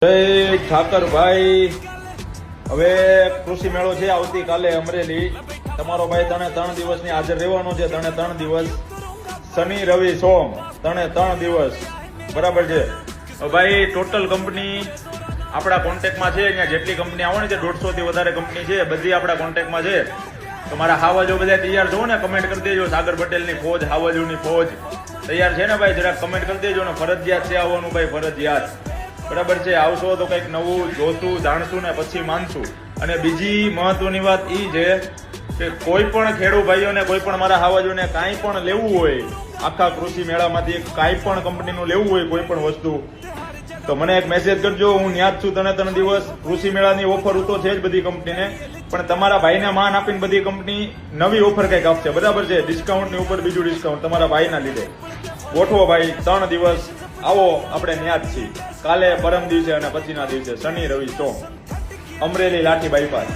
જય ઠાકરભાઈ, હવે કૃષિ મેળો છે આવતીકાલે અમરેલી. તમારો ભાઈ 3 દિવસની હાજર રહેવાનો છે. 3 દિવસ, શનિ રવિ સોમ, 3 દિવસ, બરાબર છે. ભાઈ ટોટલ કંપની આપણા કોન્ટેક્ટમાં છે. અહીંયા જેટલી કંપની આવવાની છે 150 થી વધારે કંપની છે, બધી આપણા કોન્ટેક્ટમાં છે. તમારા હાવાજો બધા તૈયાર છો ને? કમેન્ટ કરી દેજો. સાગર પટેલની ફોજ, હાવાજોની ફોજ તૈયાર છે ને ભાઈ? જરાક કમેન્ટ કરી દેજો ને. ફરજિયાત છે આવવાનું ભાઈ, ફરજિયાત, બરાબર છે. આવશો તો કંઈક નવું જોશું, જાણશું ને પછી માનશું. અને બીજી મહત્વની વાત એ છે કે કોઈ પણ ખેડૂત ભાઈઓને, કોઈ પણ મારા હાવાજોને કાંઈ પણ લેવું હોય, આખા કૃષિ મેળામાંથી કાંઈ પણ કંપનીનું લેવું હોય કોઈ પણ વસ્તુ, તો મને એક મેસેજ કરજો. હું ન્યા જ છું 3 દિવસ. કૃષિ મેળાની ઓફર તો છે જ બધી કંપનીને, પણ તમારા ભાઈને માન આપીને બધી કંપની નવી ઓફર કંઈક આપશે, બરાબર છે? ડિસ્કાઉન્ટની ઉપર બીજું ડિસ્કાઉન્ટ તમારા ભાઈના લીધે. ગોઠવો ભાઈ, 3 દિવસ આવો. આપણે ન્યા જ છીએ કાલે, પરમ દિવસે અને પછીના દિવસે, શનિ રવિ સોમ, અમરેલી લાઠી બાયપાસ.